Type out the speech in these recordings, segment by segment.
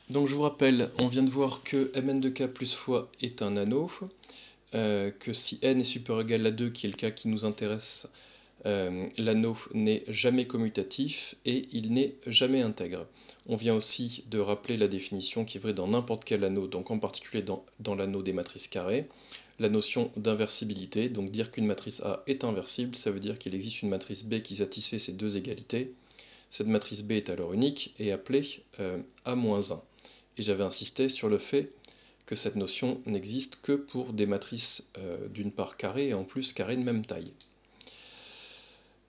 Donc je vous rappelle, on vient de voir que Mn de k plus fois est un anneau, que si n est supérieur ou égal à 2, qui est le cas qui nous intéresse, l'anneau n'est jamais commutatif et il n'est jamais intègre. On vient aussi de rappeler la définition qui est vraie dans n'importe quel anneau, donc en particulier dans l'anneau des matrices carrées, la notion d'inversibilité. Donc dire qu'une matrice A est inversible, ça veut dire qu'il existe une matrice B qui satisfait ces deux égalités. Cette matrice B est alors unique et appelée A-1. Et j'avais insisté sur le fait que cette notion n'existe que pour des matrices d'une part carrées et en plus carrées de même taille.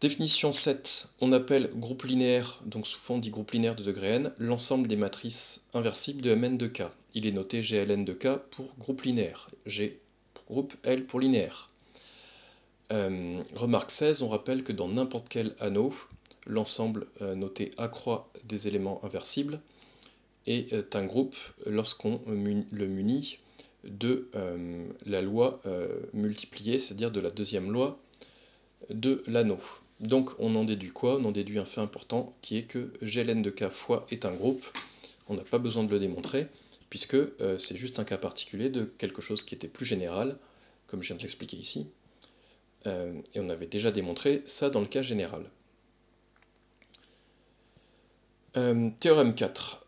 Définition 7, on appelle groupe linéaire, donc souvent on dit groupe linéaire de degré n, l'ensemble des matrices inversibles de Mn de k. Il est noté GLN de k pour groupe linéaire, G pour groupe, L pour linéaire. Remarque 16, on rappelle que dans n'importe quel anneau, l'ensemble noté A croix des éléments inversibles est un groupe lorsqu'on le munit de la loi multipliée, c'est-à-dire de la deuxième loi de l'anneau. Donc on en déduit quoi? On en déduit un fait important qui est que GLN de k fois est un groupe. On n'a pas besoin de le démontrer puisque c'est juste un cas particulier de quelque chose qui était plus général, comme je viens de l'expliquer ici. Et on avait déjà démontré ça dans le cas général. Théorème 4.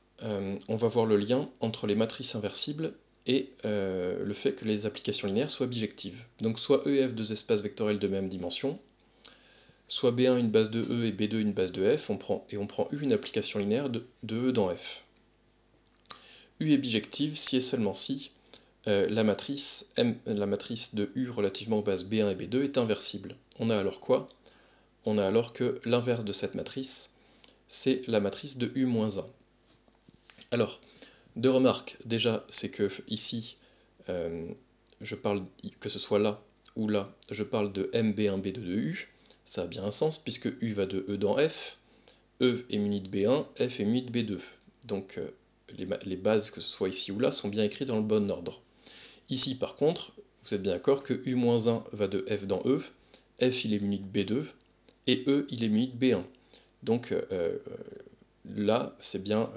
On va voir le lien entre les matrices inversibles et le fait que les applications linéaires soient bijectives. Donc soit E et F deux espaces vectoriels de même dimension, soit B1 une base de E et B2 une base de F, on prend U une application linéaire de E dans F. U est bijective si et seulement si la matrice de U relativement aux bases B1 et B2 est inversible. On a alors quoi? On a alors que l'inverse de cette matrice, c'est la matrice de U-1. Alors, deux remarques. Déjà, c'est que ici, je parle, que ce soit là ou là, je parle de MB1, B2 de U. Ça a bien un sens, puisque U va de E dans F, E est muni de B1, F est muni de B2. Donc les bases, que ce soit ici ou là, sont bien écrites dans le bon ordre. Ici, par contre, vous êtes bien d'accord que U-1 va de F dans E, F il est muni de B2, et E il est muni de B1. Donc là, c'est bien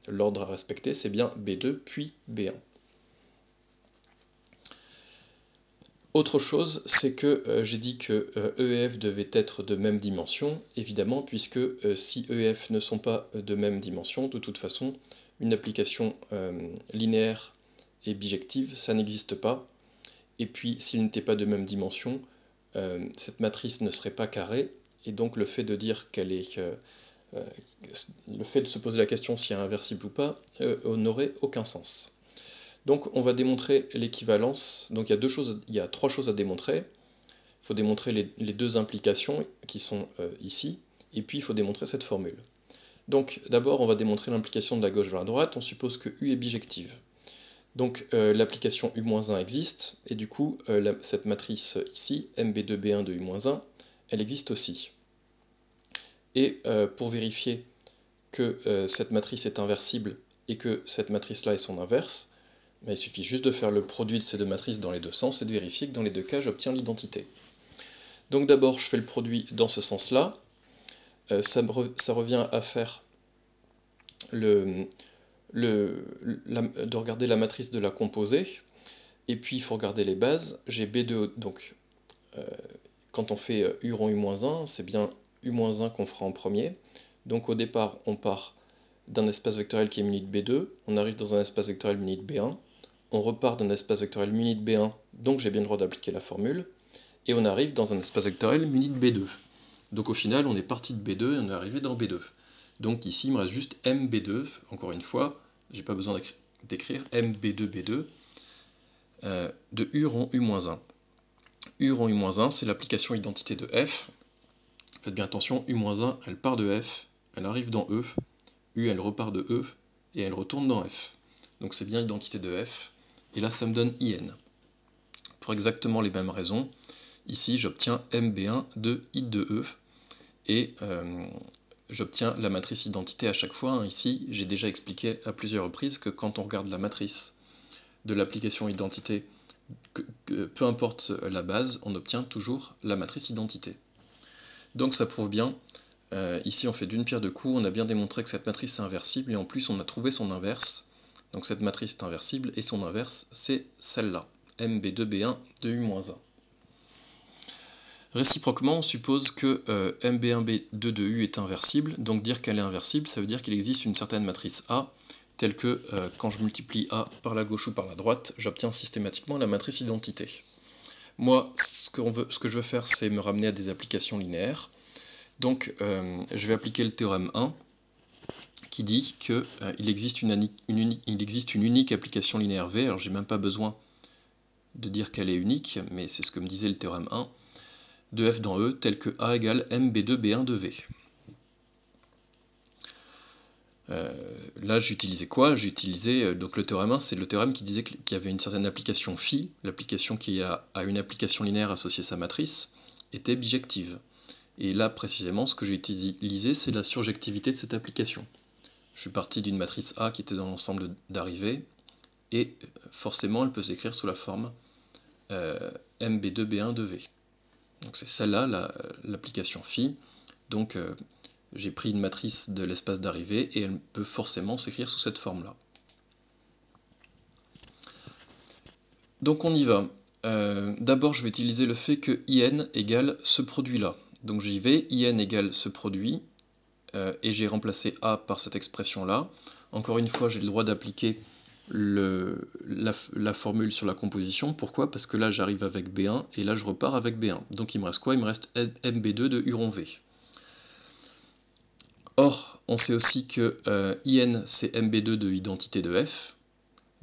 l'ordre à respecter, c'est bien B2 puis B1. Autre chose, c'est que j'ai dit que E et F devaient être de même dimension, évidemment, puisque si E et F ne sont pas de même dimension, de toute façon, une application linéaire et bijective, ça n'existe pas. Et puis, s'ils n'étaient pas de même dimension, cette matrice ne serait pas carrée, et donc le fait de dire qu'elle est... le fait de se poser la question si elle est inversible ou pas n'aurait aucun sens. Donc on va démontrer l'équivalence. Donc il y a trois choses à démontrer. Il faut démontrer les deux implications qui sont ici, et puis il faut démontrer cette formule. Donc d'abord on va démontrer l'implication de la gauche vers la droite, on suppose que U est bijective. Donc l'application U-1 existe, et du coup cette matrice ici, MB2B1 de U-1, elle existe aussi. Et pour vérifier que cette matrice est inversible et que cette matrice-là est son inverse, il suffit juste de faire le produit de ces deux matrices dans les deux sens et de vérifier que dans les deux cas, j'obtiens l'identité. Donc d'abord, je fais le produit dans ce sens-là. Ça revient à faire de regarder la matrice de la composée. Et puis, il faut regarder les bases. J'ai B2, donc quand on fait U rond U-1, c'est bien U-1 qu'on fera en premier. Donc au départ, on part d'un espace vectoriel qui est muni de B2, on arrive dans un espace vectoriel muni de B1, on repart d'un espace vectoriel muni de B1, donc j'ai bien le droit d'appliquer la formule, et on arrive dans un espace vectoriel muni de B2. Donc au final, on est parti de B2 et on est arrivé dans B2. Donc ici, il me reste juste MB2, encore une fois, j'ai pas besoin d'écrire MB2B2 de U rond U-1. U rond U-1, c'est l'application identité de F. Faites bien attention, U-1, elle part de F, elle arrive dans E, U elle repart de E, et elle retourne dans F. Donc c'est bien l'identité de F, et là ça me donne IN. Pour exactement les mêmes raisons, ici j'obtiens MB1 de I de E, et j'obtiens la matrice identité à chaque fois. Ici, j'ai déjà expliqué à plusieurs reprises que quand on regarde la matrice de l'application identité, peu importe la base, on obtient toujours la matrice identité. Donc ça prouve bien. Ici, on fait d'une pierre deux coups, on a bien démontré que cette matrice est inversible, et en plus, on a trouvé son inverse. Donc cette matrice est inversible, et son inverse, c'est celle-là, MB2B1 de U-1. Réciproquement, on suppose que MB1B2 de U est inversible, donc dire qu'elle est inversible, ça veut dire qu'il existe une certaine matrice A, telle que quand je multiplie A par la gauche ou par la droite, j'obtiens systématiquement la matrice identité. Moi, ce que je veux faire, c'est me ramener à des applications linéaires. Donc, je vais appliquer le théorème 1, qui dit qu'il existe une unique application linéaire V. Alors, j'ai même pas besoin de dire qu'elle est unique, mais c'est ce que me disait le théorème 1, de f dans E, tel que A égale MB2B1 de V. Là, j'utilisais quoi? J'utilisais donc le théorème 1, c'est le théorème qui disait qu'il y avait une certaine application phi, l'application qui a une application linéaire associée à sa matrice, était bijective. Et là, précisément, ce que j'ai utilisé, c'est la surjectivité de cette application. Je suis parti d'une matrice A qui était dans l'ensemble d'arrivées, et forcément, elle peut s'écrire sous la forme MB2B1 de V. Donc c'est celle-là, l'application phi. Donc j'ai pris une matrice de l'espace d'arrivée et elle peut forcément s'écrire sous cette forme-là. Donc on y va. D'abord je vais utiliser le fait que IN égale ce produit-là. Donc j'y vais, IN égale ce produit, et j'ai remplacé A par cette expression-là. Encore une fois, j'ai le droit d'appliquer la formule sur la composition. Pourquoi? Parce que là j'arrive avec B1 et là je repars avec B1. Donc il me reste quoi? Il me reste MB2 de U rond V. Or, on sait aussi que IN c'est MB2 de identité de F.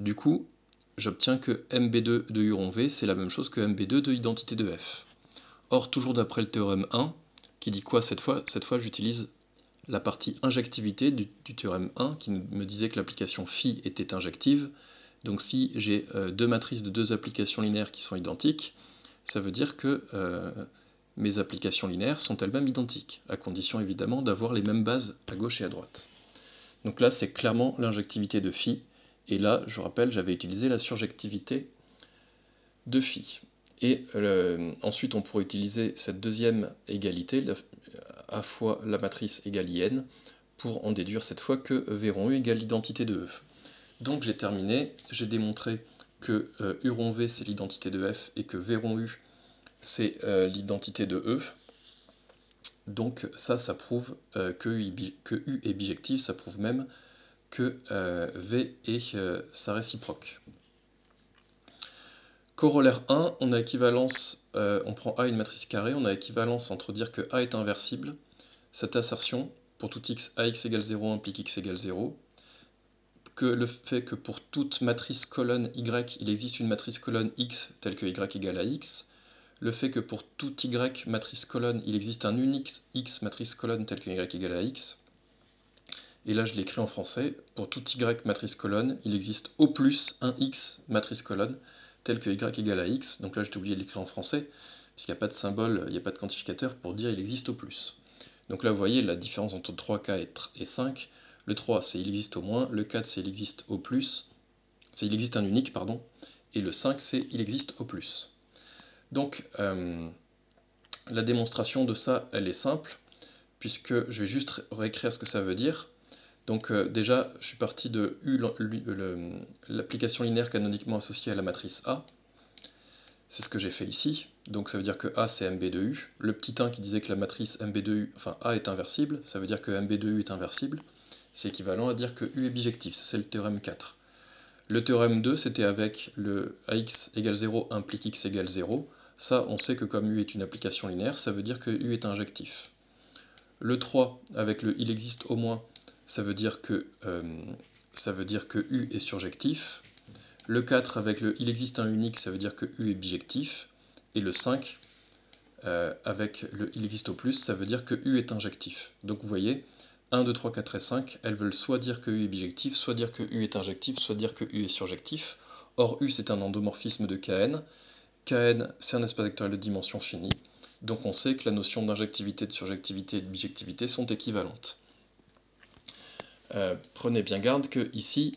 Du coup, j'obtiens que MB2 de U rond V c'est la même chose que MB2 de identité de F. Or, toujours d'après le théorème 1, qui dit quoi cette fois? Cette fois j'utilise la partie injectivité du théorème 1 qui me disait que l'application phi était injective. Donc si j'ai deux matrices de deux applications linéaires qui sont identiques, ça veut dire que mes applications linéaires sont elles-mêmes identiques, à condition évidemment d'avoir les mêmes bases à gauche et à droite. Donc là c'est clairement l'injectivité de phi, et là je vous rappelle j'avais utilisé la surjectivité de phi. Et ensuite on pourrait utiliser cette deuxième égalité, à fois la matrice égale IN, pour en déduire cette fois que V rond U égale l'identité de E. Donc j'ai terminé, j'ai démontré que U rond V c'est l'identité de F et que V rond U c'est l'identité de E. Donc ça prouve que U est bijectif, ça prouve même que V est sa réciproque. Corollaire 1, on a équivalence, on prend A une matrice carrée, on a équivalence entre dire que A est inversible, cette assertion, pour tout x, ax égale 0 implique x égale 0, que le fait que pour toute matrice colonne y, il existe une matrice colonne x telle que y égale à x, le fait que pour tout y matrice colonne, il existe un unique x matrice colonne tel que y égale à x, et là je l'écris en français, pour tout y matrice colonne, il existe au plus un x matrice colonne tel que y égale à x, donc là j'ai oublié de l'écrire en français, puisqu'il n'y a pas de symbole, il n'y a pas de quantificateur pour dire il existe au plus. Donc là vous voyez la différence entre 3K et 5, le 3 c'est il existe au moins, le 4 c'est il existe au plus, c'est il existe un unique, pardon, et le 5 c'est il existe au plus. Donc la démonstration de ça elle est simple, puisque je vais juste réécrire ce que ça veut dire. Donc déjà, je suis parti de l'application linéaire canoniquement associée à la matrice A. C'est ce que j'ai fait ici. Donc ça veut dire que A c'est MB de U. Le petit 1 qui disait que la matrice MB de U, enfin A est inversible, ça veut dire que MB de U est inversible. C'est équivalent à dire que U est bijectif, c'est le théorème 4. Le théorème 2, c'était avec le AX égale 0 implique X égale 0. Ça, on sait que comme U est une application linéaire, ça veut dire que U est injectif. Le 3, avec le il existe au moins, ça veut dire que U est surjectif. Le 4 avec le il existe un unique, ça veut dire que U est bijectif. Et le 5 avec le il existe au plus, ça veut dire que U est injectif. Donc vous voyez, 1, 2, 3, 4 et 5, elles veulent soit dire que U est bijectif, soit dire que U est injectif, soit dire que U est surjectif. Or U c'est un endomorphisme de Kn. Kn c'est un espace vectoriel de dimension finie. Donc on sait que la notion d'injectivité, de surjectivité et de bijectivité sont équivalentes. Prenez bien garde que ici,